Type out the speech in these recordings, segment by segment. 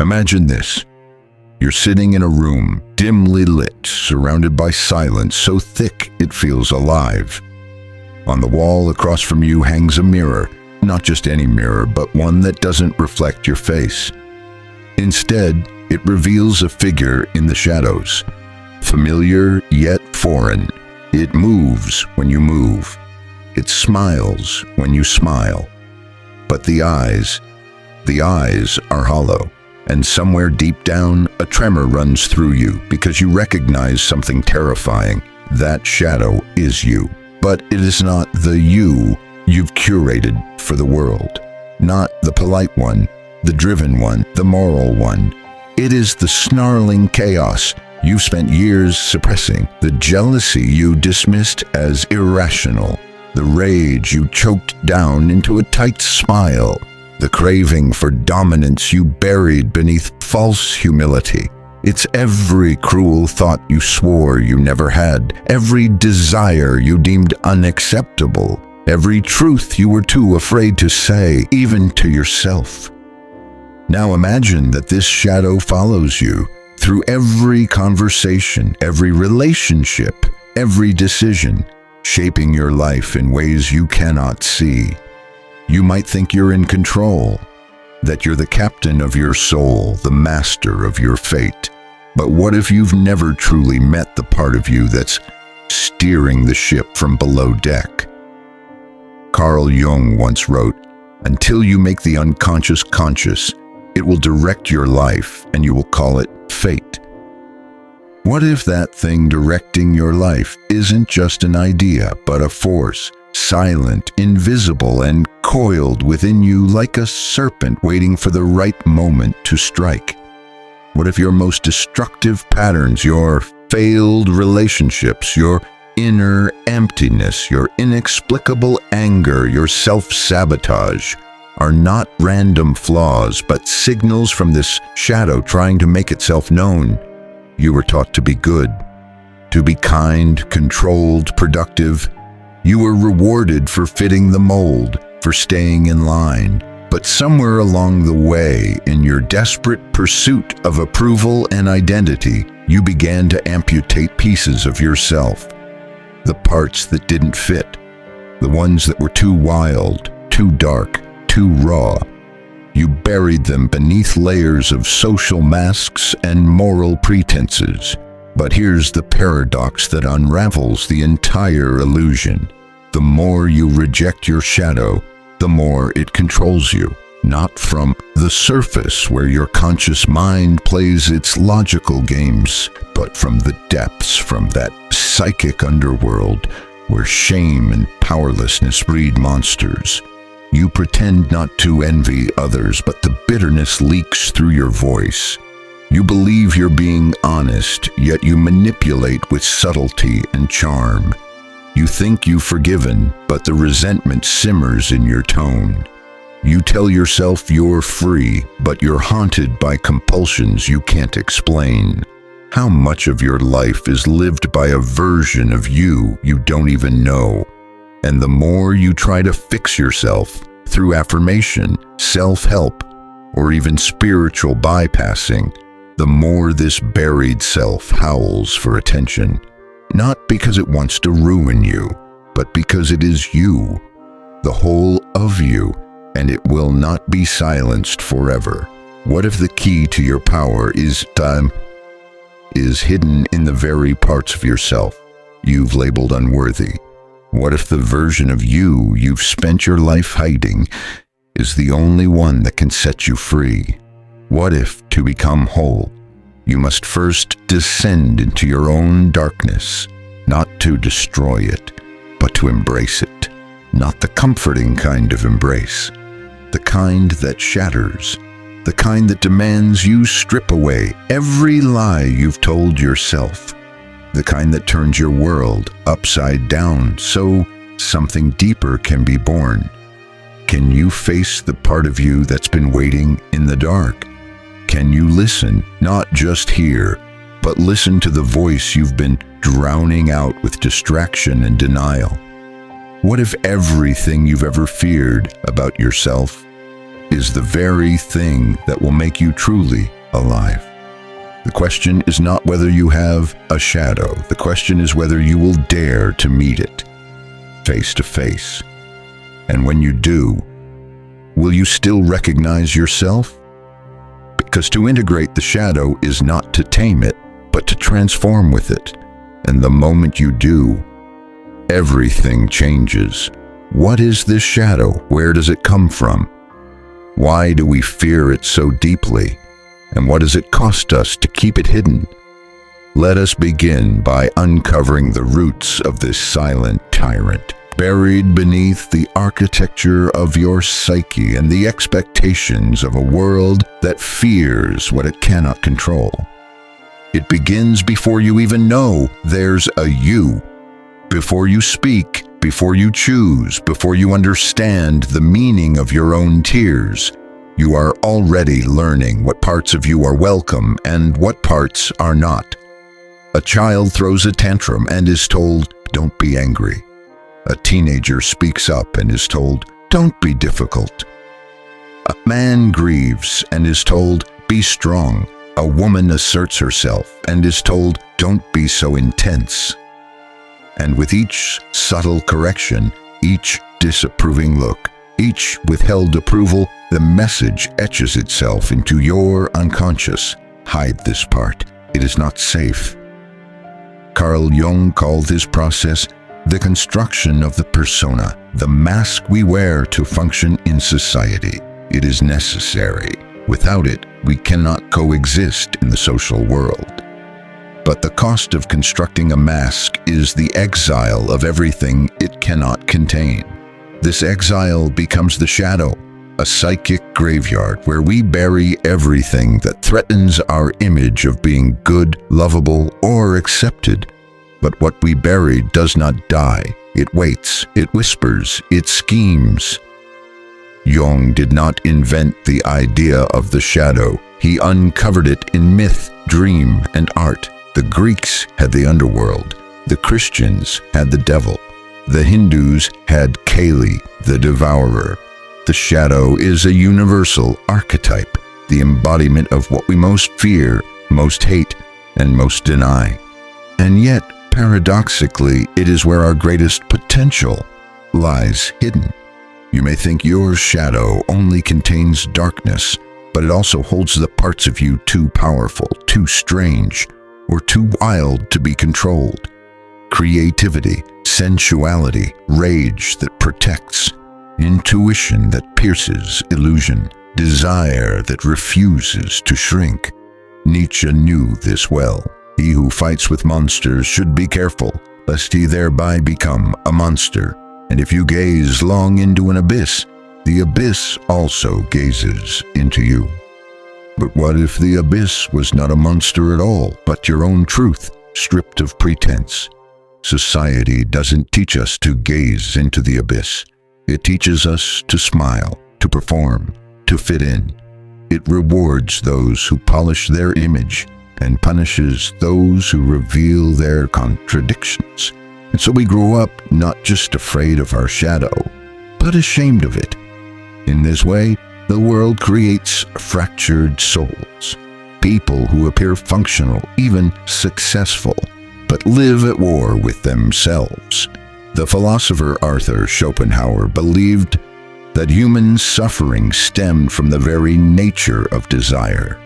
Imagine this. You're sitting in a room, dimly lit, surrounded by silence so thick it feels alive. On the wall across from you hangs a mirror, not just any mirror, but one that doesn't reflect your face. Instead, it reveals a figure in the shadows, familiar yet foreign. It moves when you move. It smiles when you smile. But the eyes are hollow. And somewhere deep down, a tremor runs through you because you recognize something terrifying. That shadow is you. But it is not the you you've curated for the world. Not the polite one, the driven one, the moral one. It is the snarling chaos you've spent years suppressing, the jealousy you dismissed as irrational, the rage you choked down into a tight smile, the craving for dominance you buried beneath false humility. It's every cruel thought you swore you never had, every desire you deemed unacceptable, every truth you were too afraid to say, even to yourself. Now imagine that this shadow follows you through every conversation, every relationship, every decision, shaping your life in ways you cannot see. You might think you're in control, that you're the captain of your soul, the master of your fate. But what if you've never truly met the part of you that's steering the ship from below deck? Carl Jung once wrote, "Until you make the unconscious conscious, it will direct your life and you will call it fate." What if that thing directing your life isn't just an idea, but a force, silent, invisible, and coiled within you like a serpent waiting for the right moment to strike? What if your most destructive patterns, your failed relationships, your inner emptiness, your inexplicable anger, your self-sabotage, are not random flaws, but signals from this shadow trying to make itself known? You were taught to be good, to be kind, controlled, productive. You were rewarded for fitting the mold, for staying in line. But somewhere along the way, in your desperate pursuit of approval and identity, you began to amputate pieces of yourself. The parts that didn't fit, the ones that were too wild, too dark, too raw. You buried them beneath layers of social masks and moral pretenses. But here's the paradox that unravels the entire illusion. The more you reject your shadow, the more it controls you. Not from the surface where your conscious mind plays its logical games, but from the depths, from that psychic underworld where shame and powerlessness breed monsters. You pretend not to envy others, but the bitterness leaks through your voice. You believe you're being honest, yet you manipulate with subtlety and charm. You think you've forgiven, but the resentment simmers in your tone. You tell yourself you're free, but you're haunted by compulsions you can't explain. How much of your life is lived by a version of you don't even know? And the more you try to fix yourself through affirmation, self-help, or even spiritual bypassing, the more this buried self howls for attention. Not because it wants to ruin you, but because it is you, the whole of you, and it will not be silenced forever. What if the key to your power is hidden in the very parts of yourself you've labeled unworthy? What if the version of you've spent your life hiding is the only one that can set you free? What if, to become whole, you must first descend into your own darkness, not to destroy it, but to embrace it? Not the comforting kind of embrace, the kind that shatters, the kind that demands you strip away every lie you've told yourself, the kind that turns your world upside down so something deeper can be born. Can you face the part of you that's been waiting in the dark? Can you listen, not just hear, but listen to the voice you've been drowning out with distraction and denial? What if everything you've ever feared about yourself is the very thing that will make you truly alive. The question is not whether you have a shadow. The question is whether you will dare to meet it, face to face. And when you do, will you still recognize yourself? Because to integrate the shadow is not to tame it, but to transform with it. And the moment you do, everything changes. What is this shadow? Where does it come from? Why do we fear it so deeply? And what does it cost us to keep it hidden? Let us begin by uncovering the roots of this silent tyrant, buried beneath the architecture of your psyche and the expectations of a world that fears what it cannot control. It begins before you even know there's a you. Before you speak, before you choose, before you understand the meaning of your own tears, you are already learning what parts of you are welcome and what parts are not. A child throws a tantrum and is told, "Don't be angry." A teenager speaks up and is told, "Don't be difficult." A man grieves and is told, "Be strong." A woman asserts herself and is told, "Don't be so intense." And with each subtle correction, each disapproving look, each withheld approval, the message etches itself into your unconscious. Hide this part. It is not safe. Carl Jung called this process the construction of the persona, the mask we wear to function in society. It is necessary. Without it, we cannot coexist in the social world. But the cost of constructing a mask is the exile of everything it cannot contain. This exile becomes the shadow, a psychic graveyard where we bury everything that threatens our image of being good, lovable, or accepted. But what we bury does not die. It waits, it whispers, it schemes. Jung did not invent the idea of the shadow. He uncovered it in myth, dream, and art. The Greeks had the underworld. The Christians had the devil. The Hindus had Kali, the devourer. The shadow is a universal archetype, the embodiment of what we most fear, most hate, and most deny. And yet, paradoxically, it is where our greatest potential lies hidden. You may think your shadow only contains darkness, but it also holds the parts of you too powerful, too strange, or too wild to be controlled. Creativity, sensuality, rage that protects, intuition that pierces illusion, desire that refuses to shrink. Nietzsche knew this well. He who fights with monsters should be careful, lest he thereby become a monster. And if you gaze long into an abyss, the abyss also gazes into you. But what if the abyss was not a monster at all, but your own truth, stripped of pretense? Society doesn't teach us to gaze into the abyss. It teaches us to smile, to perform, to fit in. It rewards those who polish their image and punishes those who reveal their contradictions. And so we grow up not just afraid of our shadow, but ashamed of it. In this way, the world creates fractured souls, people who appear functional, even successful, but live at war with themselves. The philosopher Arthur Schopenhauer believed that human suffering stemmed from the very nature of desire,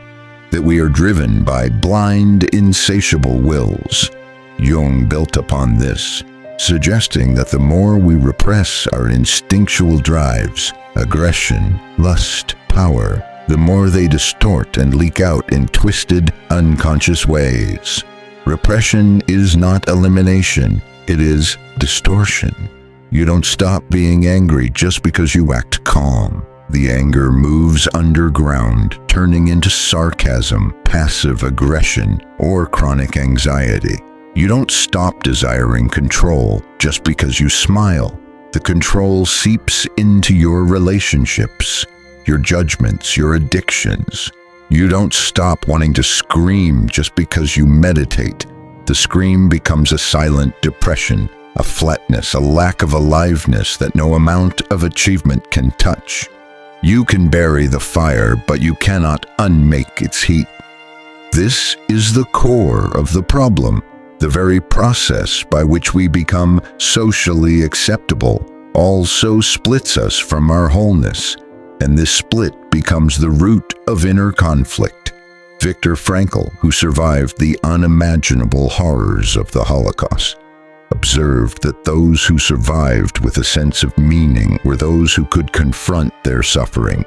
that we are driven by blind, insatiable wills. Jung built upon this, suggesting that the more we repress our instinctual drives, aggression, lust, power, the more they distort and leak out in twisted, unconscious ways. Repression is not elimination, it is distortion. You don't stop being angry just because you act calm. The anger moves underground, turning into sarcasm, passive aggression, or chronic anxiety. You don't stop desiring control just because you smile. The control seeps into your relationships, your judgments, your addictions. You don't stop wanting to scream just because you meditate. The scream becomes a silent depression, a flatness, a lack of aliveness that no amount of achievement can touch. You can bury the fire, but you cannot unmake its heat. This is the core of the problem. The very process by which we become socially acceptable also splits us from our wholeness, and this split becomes the root of inner conflict. Viktor Frankl, who survived the unimaginable horrors of the Holocaust, observed that those who survived with a sense of meaning were those who could confront their suffering,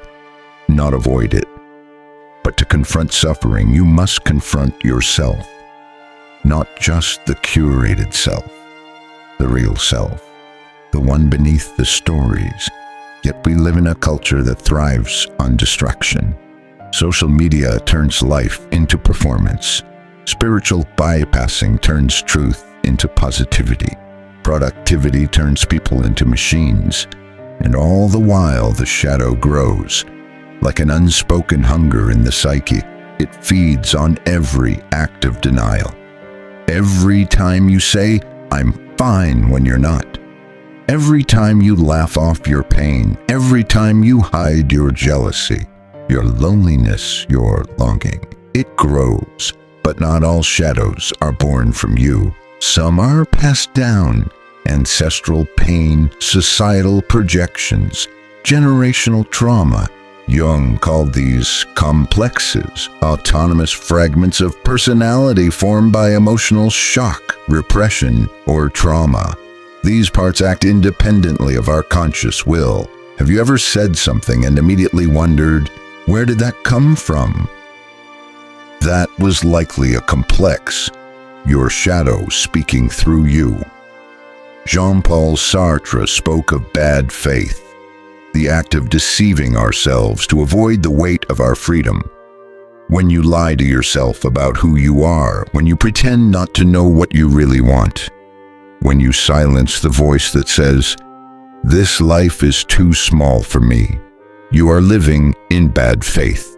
not avoid it. But to confront suffering, you must confront yourself, not just the curated self, the real self, the one beneath the stories. Yet we live in a culture that thrives on distraction. Social media turns life into performance. Spiritual bypassing turns truth into positivity. Productivity turns people into machines. And all the while the shadow grows. Like an unspoken hunger in the psyche, it feeds on every act of denial. Every time you say, "I'm fine," when you're not. Every time you laugh off your pain. Every time you hide your jealousy, your loneliness, your longing. It grows, but not all shadows are born from you. Some are passed down. Ancestral pain, societal projections, generational trauma. Jung called these complexes, autonomous fragments of personality formed by emotional shock, repression, or trauma. These parts act independently of our conscious will. Have you ever said something and immediately wondered, where did that come from? That was likely a complex, your shadow speaking through you. Jean-Paul Sartre spoke of bad faith, the act of deceiving ourselves to avoid the weight of our freedom. When you lie to yourself about who you are, when you pretend not to know what you really want, when you silence the voice that says, "This life is too small for me," you are living in bad faith.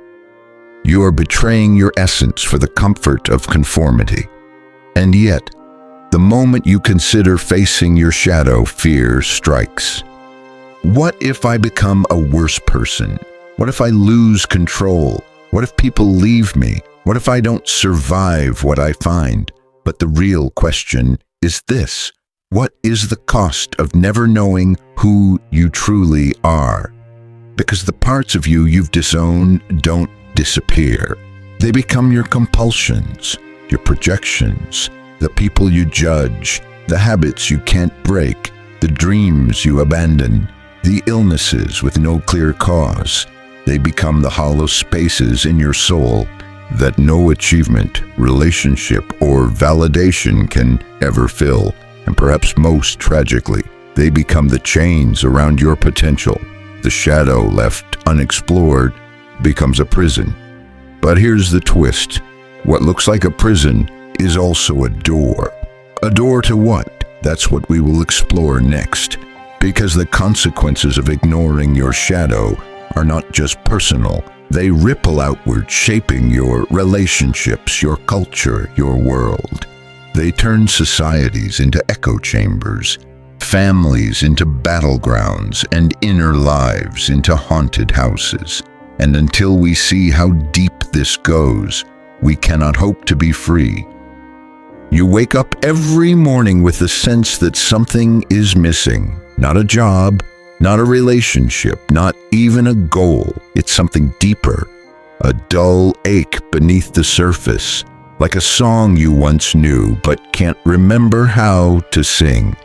You are betraying your essence for the comfort of conformity. And yet, the moment you consider facing your shadow, fear strikes. What if I become a worse person? What if I lose control? What if people leave me? What if I don't survive what I find? But the real question is this: what is the cost of never knowing who you truly are? Because the parts of you you've disowned don't disappear. They become your compulsions, your projections, the people you judge, the habits you can't break, the dreams you abandon, the illnesses with no clear cause. They become the hollow spaces in your soul that no achievement, relationship, or validation can ever fill. And perhaps most tragically, they become the chains around your potential. The shadow left unexplored becomes a prison. But here's the twist. What looks like a prison is also a door. A door to what? That's what we will explore next. Because the consequences of ignoring your shadow are not just personal. They ripple outward, shaping your relationships, your culture, your world. They turn societies into echo chambers, families into battlegrounds, and inner lives into haunted houses. And until we see how deep this goes, we cannot hope to be free. You wake up every morning with the sense that something is missing. Not a job, not a relationship, not even a goal. It's something deeper, a dull ache beneath the surface, like a song you once knew but can't remember how to sing.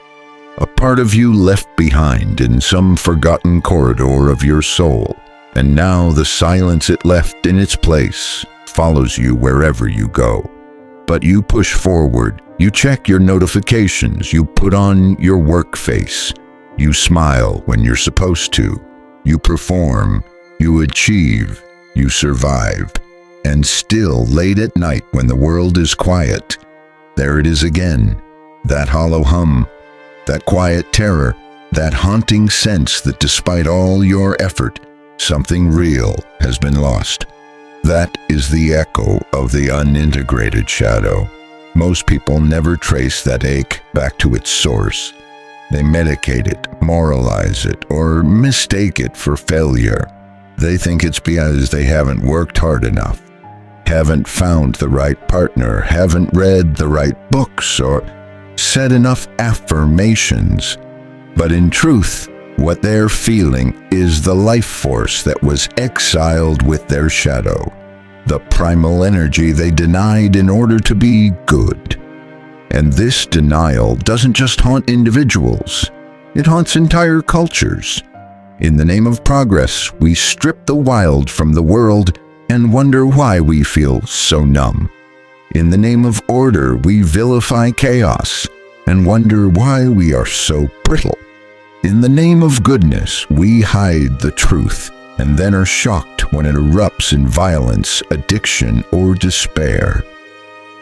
A part of you left behind in some forgotten corridor of your soul, and now the silence it left in its place follows you wherever you go. But you push forward, you check your notifications, you put on your work face, you smile when you're supposed to, you perform, you achieve, you survive. And still, late at night when the world is quiet, there it is again, that hollow hum, that quiet terror, that haunting sense that despite all your effort, something real has been lost. That is the echo of the unintegrated shadow. Most people never trace that ache back to its source. They medicate it, moralize it, or mistake it for failure. They think it's because they haven't worked hard enough, haven't found the right partner, haven't read the right books, or said enough affirmations. But in truth, what they're feeling is the life force that was exiled with their shadow, the primal energy they denied in order to be good. And this denial doesn't just haunt individuals, it haunts entire cultures. In the name of progress, we strip the wild from the world and wonder why we feel so numb. In the name of order, we vilify chaos and wonder why we are so brittle. In the name of goodness, we hide the truth and then are shocked when it erupts in violence, addiction, or despair.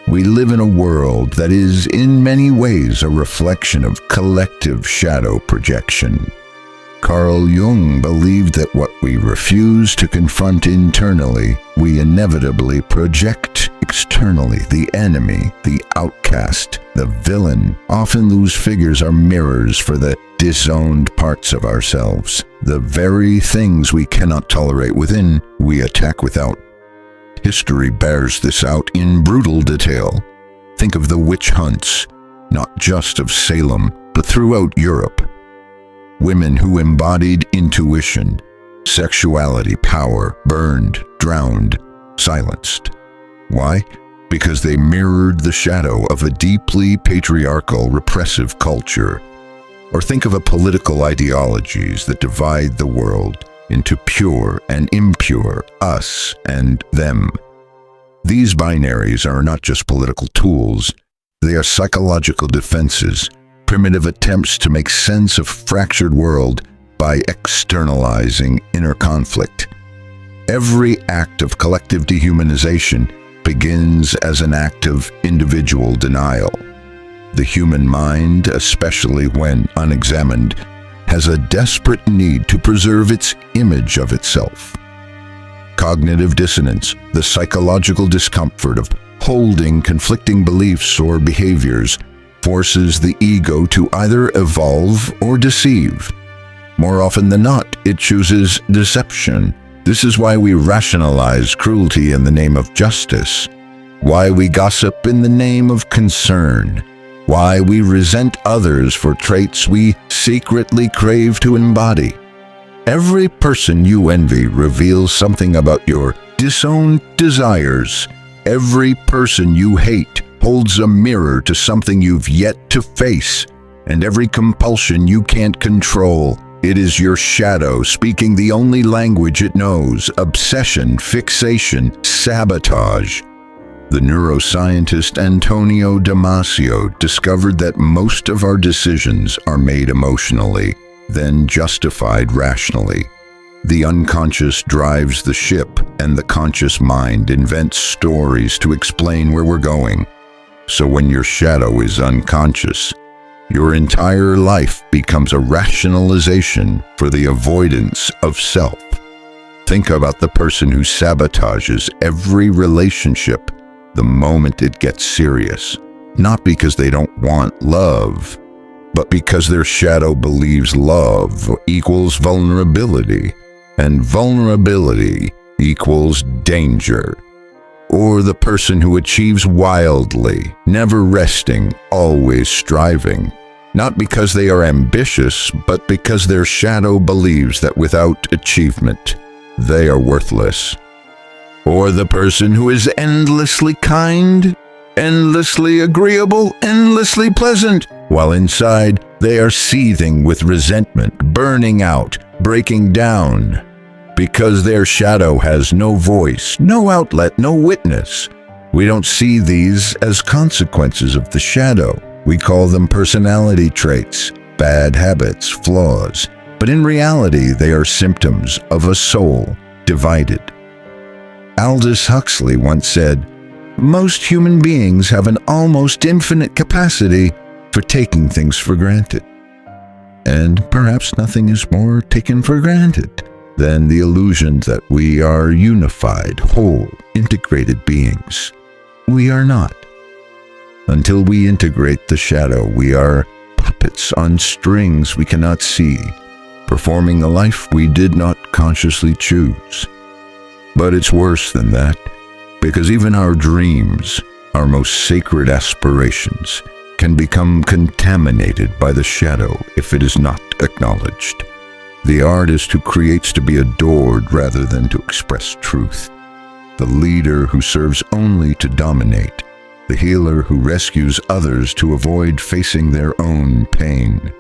We live in a world that is in many ways a reflection of collective shadow projection. Carl Jung believed that what we refuse to confront internally, we inevitably project externally. The enemy, the outcast, the villain. Often those figures are mirrors for the disowned parts of ourselves. The very things we cannot tolerate within, we attack without. History bears this out in brutal detail. Think of the witch hunts, not just of Salem, but throughout Europe. Women who embodied intuition, sexuality, power, burned, drowned, silenced. Why? Because they mirrored the shadow of a deeply patriarchal, repressive culture. Or think of political ideologies that divide the world into pure and impure, us and them. These binaries are not just political tools, they are psychological defenses, primitive attempts to make sense of fractured world by externalizing inner conflict. Every act of collective dehumanization begins as an act of individual denial. The human mind, especially when unexamined, has a desperate need to preserve its image of itself. Cognitive dissonance, the psychological discomfort of holding conflicting beliefs or behaviors, forces the ego to either evolve or deceive. More often than not, it chooses deception. This is why we rationalize cruelty in the name of justice, why we gossip in the name of concern, why we resent others for traits we secretly crave to embody. Every person you envy reveals something about your disowned desires. Every person you hate holds a mirror to something you've yet to face. And every compulsion you can't control, it is your shadow speaking the only language it knows: obsession, fixation, sabotage. The neuroscientist Antonio Damasio discovered that most of our decisions are made emotionally, then justified rationally. The unconscious drives the ship, and the conscious mind invents stories to explain where we're going. So when your shadow is unconscious, your entire life becomes a rationalization for the avoidance of self. Think about the person who sabotages every relationship the moment it gets serious, not because they don't want love, but because their shadow believes love equals vulnerability, and vulnerability equals danger. Or the person who achieves wildly, never resting, always striving, not because they are ambitious, but because their shadow believes that without achievement, they are worthless. Or the person who is endlessly kind, endlessly agreeable, endlessly pleasant, while inside they are seething with resentment, burning out, breaking down, because their shadow has no voice, no outlet, no witness. We don't see these as consequences of the shadow. We call them personality traits, bad habits, flaws. But in reality, they are symptoms of a soul divided. Aldous Huxley once said, "Most human beings have an almost infinite capacity for taking things for granted." And perhaps nothing is more taken for granted than the illusion that we are unified, whole, integrated beings. We are not. Until we integrate the shadow, we are puppets on strings we cannot see. performing a life we did not consciously choose. But it's worse than that, because even our dreams, our most sacred aspirations, can become contaminated by the shadow if it is not acknowledged. The artist who creates to be adored rather than to express truth. The leader who serves only to dominate. The healer who rescues others to avoid facing their own pain.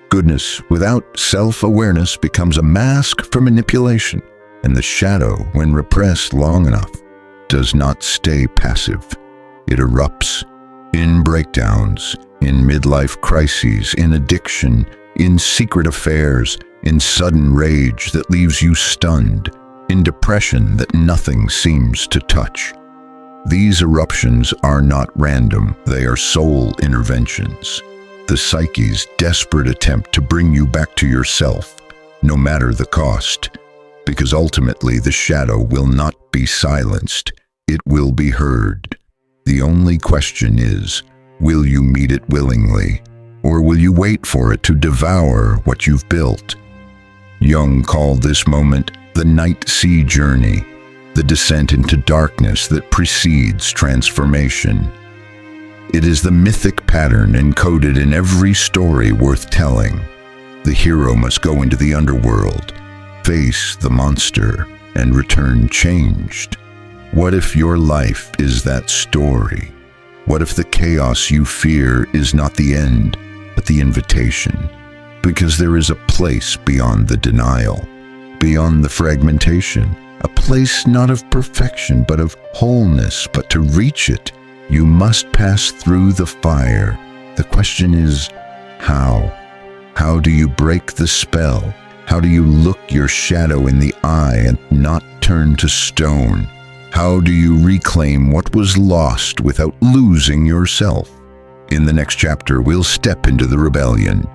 Goodness without self-awareness becomes a mask for manipulation, and the shadow, when repressed long enough, does not stay passive. It erupts in breakdowns, in midlife crises, in addiction, in secret affairs, in sudden rage that leaves you stunned, in depression that nothing seems to touch. These eruptions are not random, they are soul interventions. The psyche's desperate attempt to bring you back to yourself, no matter the cost. Because ultimately the shadow will not be silenced, it will be heard. The only question is, will you meet it willingly, or will you wait for it to devour what you've built? Jung called this moment the night sea journey, the descent into darkness that precedes transformation. It is the mythic pattern encoded in every story worth telling. The hero must go into the underworld, face the monster, and return changed. What if your life is that story? What if the chaos you fear is not the end, but the invitation? Because there is a place beyond the denial, beyond the fragmentation, a place not of perfection, but of wholeness. But to reach it, you must pass through the fire. The question is, how? How do you break the spell? How do you look your shadow in the eye and not turn to stone? How do you reclaim what was lost without losing yourself? In the next chapter, we'll step into the rebellion,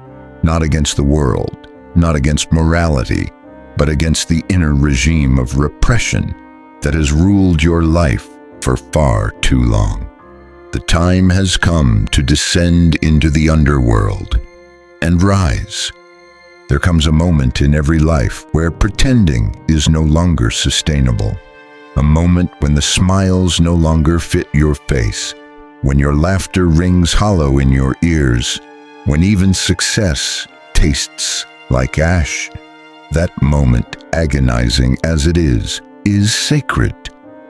not against the world, not against morality, but against the inner regime of repression that has ruled your life for far too long. The time has come to descend into the underworld and rise. There comes a moment in every life where pretending is no longer sustainable. A moment when the smiles no longer fit your face, when your laughter rings hollow in your ears, when even success tastes like ash. That moment, agonizing as it is sacred,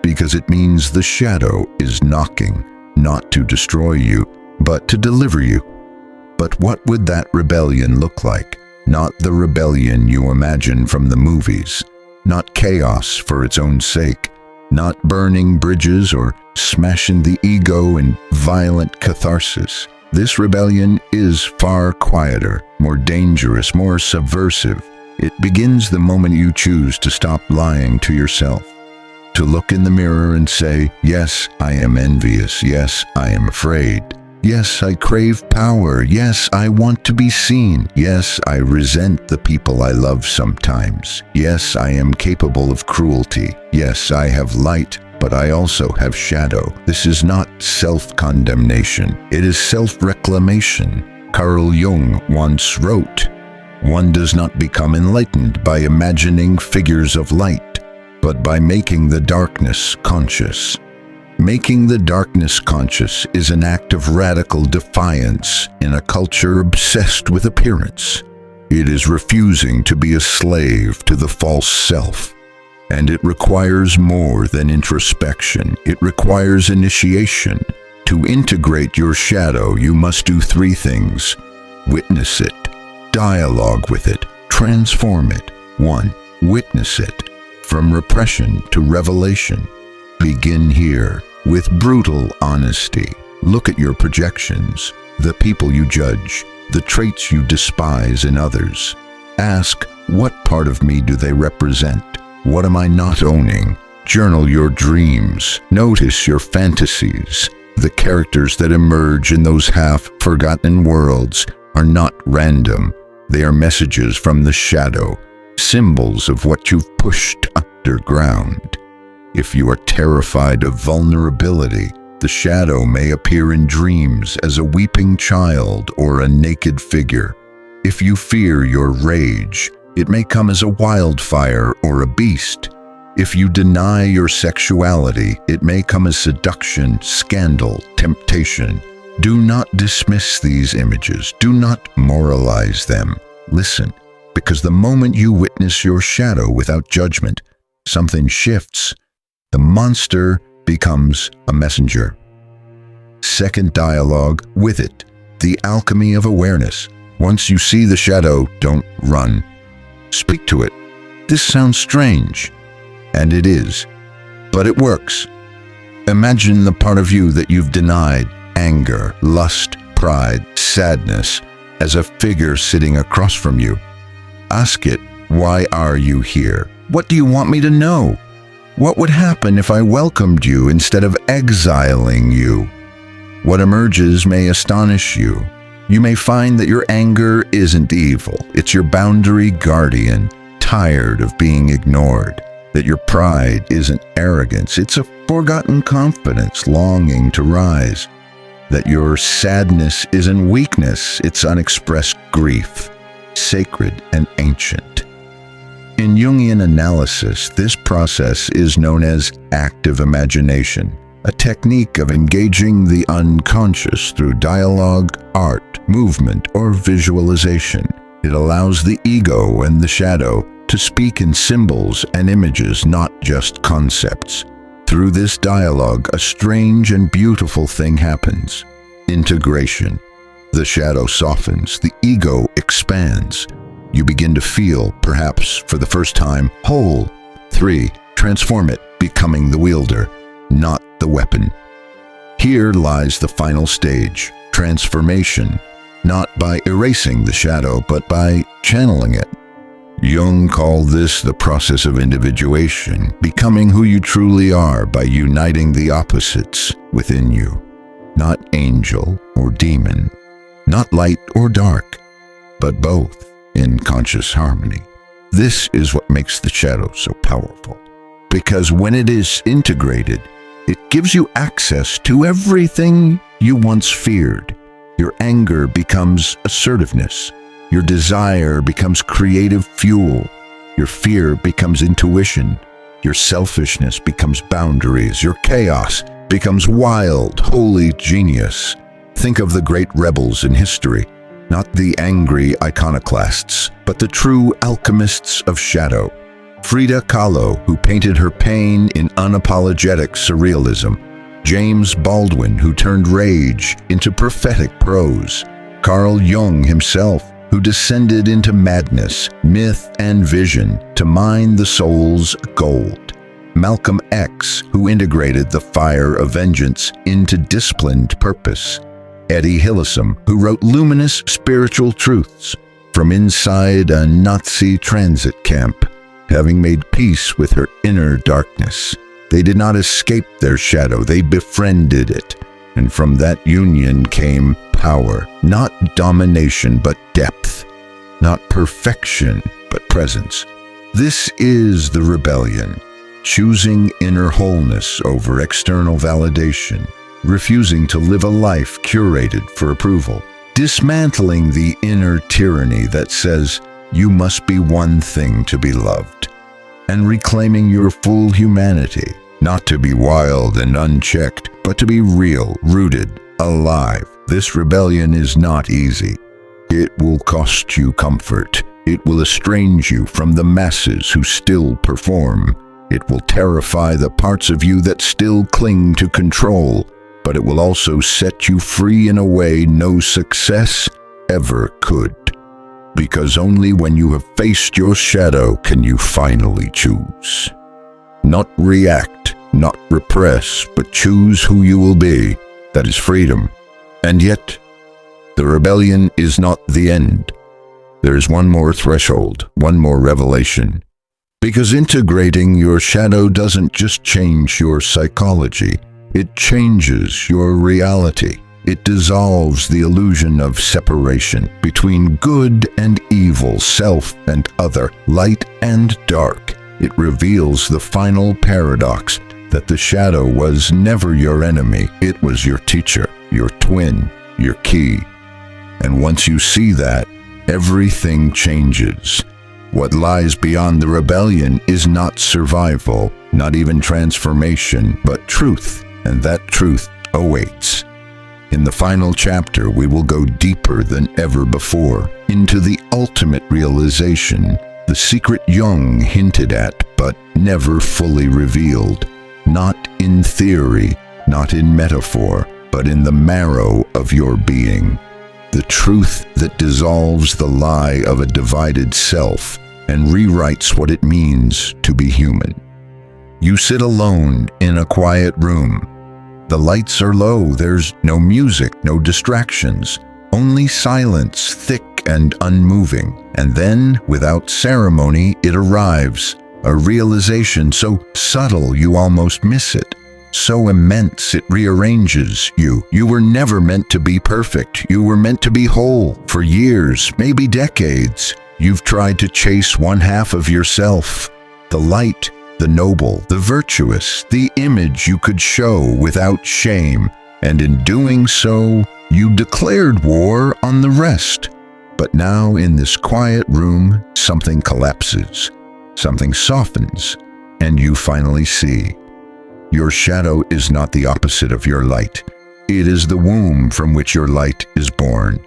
because it means the shadow is knocking, not to destroy you, but to deliver you. But what would that rebellion look like? Not the rebellion you imagine from the movies, not chaos for its own sake, not burning bridges or smashing the ego in violent catharsis. This rebellion is far quieter, more dangerous, more subversive. It begins the moment you choose to stop lying to yourself, to look in the mirror and say, yes, I am envious. Yes, I am afraid. Yes, I crave power. Yes, I want to be seen. Yes, I resent the people I love sometimes. Yes, I am capable of cruelty. Yes, I have light, but I also have shadow. This is not self-condemnation. It is self-reclamation. Carl Jung once wrote, "One does not become enlightened by imagining figures of light, but by making the darkness conscious." Making the darkness conscious is an act of radical defiance in a culture obsessed with appearance. It is refusing to be a slave to the false self. And it requires more than introspection. It requires initiation. To integrate your shadow, you must do three things: witness it, dialogue with it, transform it. 1. Witness it. From repression to revelation. Begin here. With brutal honesty, look at your projections, the people you judge, the traits you despise in others. Ask, what part of me do they represent? What am I not owning? Journal your dreams. Notice your fantasies. The characters that emerge in those half-forgotten worlds are not random. They are messages from the shadow, symbols of what you've pushed underground. If you are terrified of vulnerability, the shadow may appear in dreams as a weeping child or a naked figure. If you fear your rage, It may come as a wildfire or a beast. If you deny your sexuality, it may come as seduction, scandal, temptation. Do not dismiss these images. Do not moralize them. Listen, because the moment you witness your shadow without judgment, something shifts. The monster becomes a messenger. Second dialogue with it, the alchemy of awareness. Once you see the shadow, don't run. Speak to it. This sounds strange, and it is, but it works. Imagine the part of you that you've denied, anger, lust, pride, sadness, as a figure sitting across from you. Ask it, why are you here? What do you want me to know? What would happen if I welcomed you instead of exiling you? What emerges may astonish you. You may find that your anger isn't evil. It's your boundary guardian, tired of being ignored. That your pride isn't arrogance. It's a forgotten confidence longing to rise. That your sadness isn't weakness. It's unexpressed grief, sacred and ancient. In Jungian analysis, this process is known as active imagination, a technique of engaging the unconscious through dialogue, art, movement, or visualization. It allows the ego and the shadow to speak in symbols and images, not just concepts. Through this dialogue, a strange and beautiful thing happens. Integration. The shadow softens, the ego expands. You begin to feel, perhaps for the first time, whole. 3. Transform it, becoming the wielder, not the weapon. Here lies the final stage, transformation, not by erasing the shadow, but by channeling it. Jung called this the process of individuation, becoming who you truly are by uniting the opposites within you. Not angel or demon, not light or dark, but both in conscious harmony. This is what makes the shadow so powerful, because when it is integrated, it gives you access to everything you once feared. Your anger becomes assertiveness. Your desire becomes creative fuel. Your fear becomes intuition. Your selfishness becomes boundaries. Your chaos becomes wild, holy genius. Think of the great rebels in history, not the angry iconoclasts, but the true alchemists of shadow. Frida Kahlo, who painted her pain in unapologetic surrealism. James Baldwin, who turned rage into prophetic prose. Carl Jung himself, who descended into madness, myth, and vision to mine the soul's gold. Malcolm X, who integrated the fire of vengeance into disciplined purpose. Eddie Hillesum, who wrote luminous spiritual truths from inside a Nazi transit camp, having made peace with her inner darkness. They did not escape their shadow, they befriended it. And from that union came power, not domination but depth, not perfection but presence. This is the rebellion, choosing inner wholeness over external validation, refusing to live a life curated for approval, dismantling the inner tyranny that says you must be one thing to be loved, and reclaiming your full humanity, not to be wild and unchecked, but to be real, rooted, alive. This rebellion is not easy. It will cost you comfort. It will estrange you from the masses who still perform. It will terrify the parts of you that still cling to control, but it will also set you free in a way no success ever could. Because only when you have faced your shadow can you finally choose. Not react, not repress, but choose who you will be. That is freedom. And yet, the rebellion is not the end. There is one more threshold, one more revelation. Because integrating your shadow doesn't just change your psychology, it changes your reality. It dissolves the illusion of separation between good and evil, self and other, light and dark. It reveals the final paradox that the shadow was never your enemy. It was your teacher, your twin, your key. And once you see that, everything changes. What lies beyond the rebellion is not survival, not even transformation, but truth, and that truth awaits. In the final chapter, we will go deeper than ever before, into the ultimate realization, the secret Jung hinted at, but never fully revealed, not in theory, not in metaphor, but in the marrow of your being. The truth that dissolves the lie of a divided self and rewrites what it means to be human. You sit alone in a quiet room. The lights are low, there's no music, no distractions, only silence, thick and unmoving. And then, without ceremony, it arrives, a realization so subtle you almost miss it, so immense it rearranges you. You were never meant to be perfect, you were meant to be whole. For years, maybe decades, you've tried to chase one half of yourself, the light, the noble, the virtuous, the image you could show without shame, and in doing so, you declared war on the rest. But now in this quiet room, something collapses, something softens, and you finally see. Your shadow is not the opposite of your light. It is the womb from which your light is born.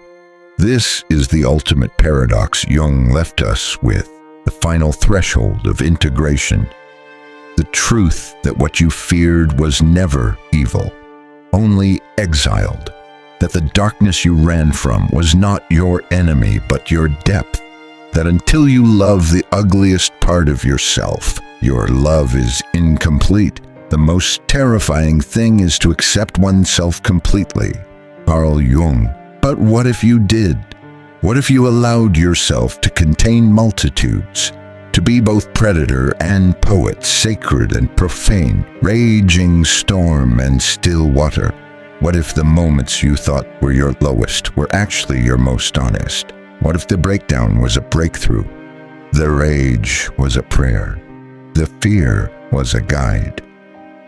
This is the ultimate paradox Jung left us with, the final threshold of integration. The truth that what you feared was never evil, only exiled. That the darkness you ran from was not your enemy, but your depth. That until you love the ugliest part of yourself, your love is incomplete. The most terrifying thing is to accept oneself completely. Carl Jung. But what if you did? What if you allowed yourself to contain multitudes? To be both predator and poet, sacred and profane, raging storm and still water? What if the moments you thought were your lowest were actually your most honest? What if the breakdown was a breakthrough? The rage was a prayer. The fear was a guide.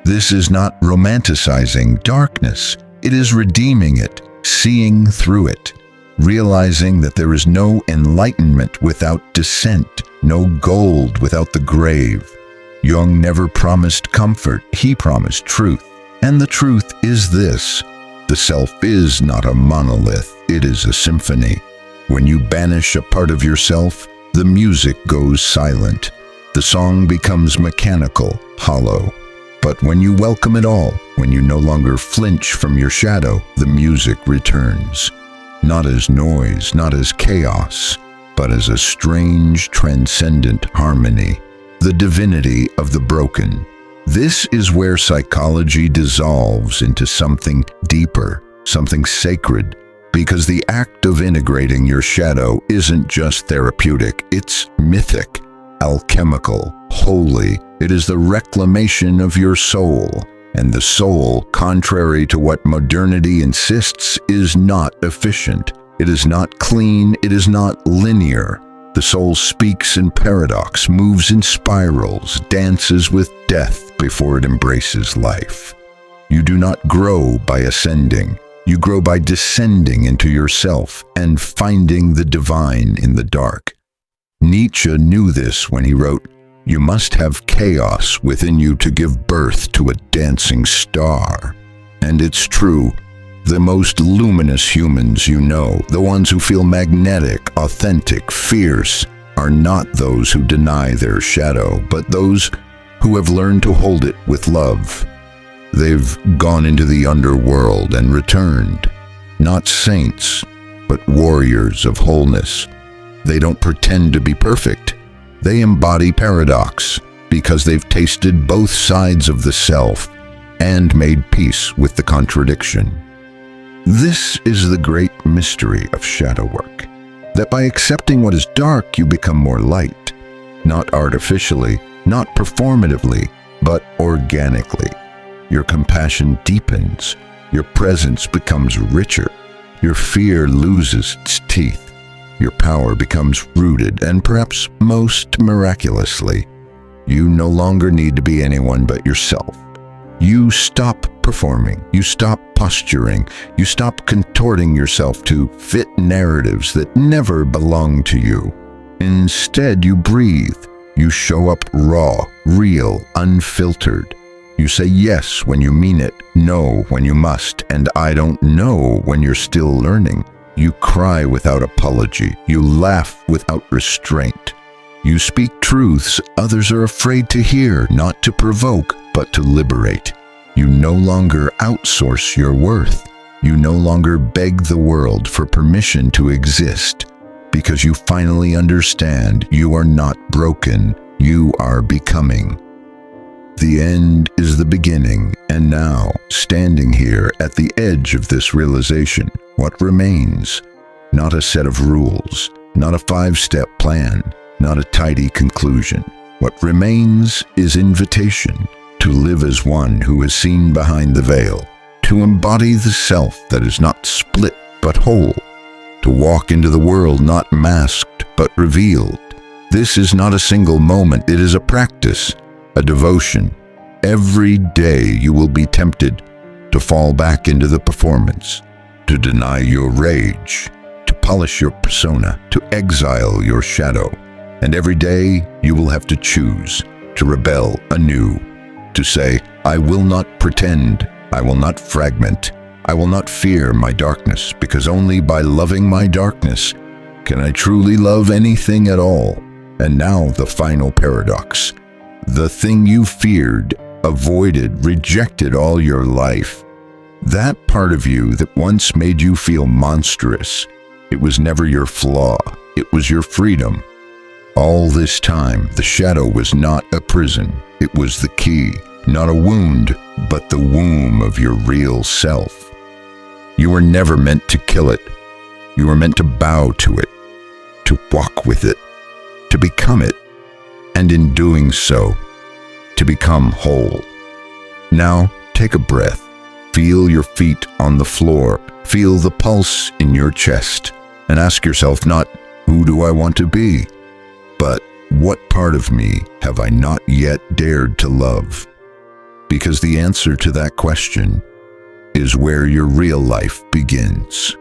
This is not romanticizing darkness. It is redeeming it, seeing through it, realizing that there is no enlightenment without descent, no gold without the grave. Jung never promised comfort, he promised truth. And the truth is this: the self is not a monolith, it is a symphony. When you banish a part of yourself, the music goes silent. The song becomes mechanical, hollow. But when you welcome it all, when you no longer flinch from your shadow, the music returns. Not as noise, not as chaos, but as a strange, transcendent harmony, the divinity of the broken. This is where psychology dissolves into something deeper, something sacred, because the act of integrating your shadow isn't just therapeutic, it's mythic, alchemical, holy. It is the reclamation of your soul. And the soul, contrary to what modernity insists, is not efficient. It is not clean, it is not linear. The soul speaks in paradox, moves in spirals, dances with death before it embraces life. You do not grow by ascending. You grow by descending into yourself and finding the divine in the dark. Nietzsche knew this when he wrote, "You must have chaos within you to give birth to a dancing star." And it's true. The most luminous humans you know, the ones who feel magnetic, authentic, fierce, are not those who deny their shadow, but those who have learned to hold it with love. They've gone into the underworld and returned. Not saints, but warriors of wholeness. They don't pretend to be perfect. They embody paradox because they've tasted both sides of the self and made peace with the contradiction. This is the great mystery of shadow work, that by accepting what is dark, you become more light, not artificially, not performatively, but organically. Your compassion deepens, your presence becomes richer, your fear loses its teeth, your power becomes rooted, and perhaps most miraculously, you no longer need to be anyone but yourself. You stop performing, you stop posturing, you stop contorting yourself to fit narratives that never belong to you. Instead, you breathe. You show up raw, real, unfiltered. You say yes when you mean it, no when you must, and I don't know when you're still learning. You cry without apology. You laugh without restraint. You speak truths others are afraid to hear, not to provoke, but to liberate. You no longer outsource your worth. You no longer beg the world for permission to exist, because you finally understand you are not broken, you are becoming. The end is the beginning, and now, standing here at the edge of this realization, what remains? Not a set of rules, not a 5-step plan, not a tidy conclusion. What remains is invitation to live as one who has seen behind the veil, to embody the self that is not split but whole, to walk into the world not masked but revealed. This is not a single moment, it is a practice, a devotion. Every day you will be tempted to fall back into the performance, to deny your rage, to polish your persona, to exile your shadow. And every day you will have to choose to rebel anew, to say, I will not pretend, I will not fragment, I will not fear my darkness, because only by loving my darkness can I truly love anything at all. And now the final paradox. The thing you feared, avoided, rejected all your life, that part of you that once made you feel monstrous, it was never your flaw, it was your freedom. All this time, the shadow was not a prison, it was the key, not a wound, but the womb of your real self. You were never meant to kill it. You were meant to bow to it, to walk with it, to become it, and in doing so, to become whole. Now, take a breath. Feel your feet on the floor. Feel the pulse in your chest. And ask yourself not, who do I want to be? But, what part of me have I not yet dared to love? Because the answer to that question is where your real life begins.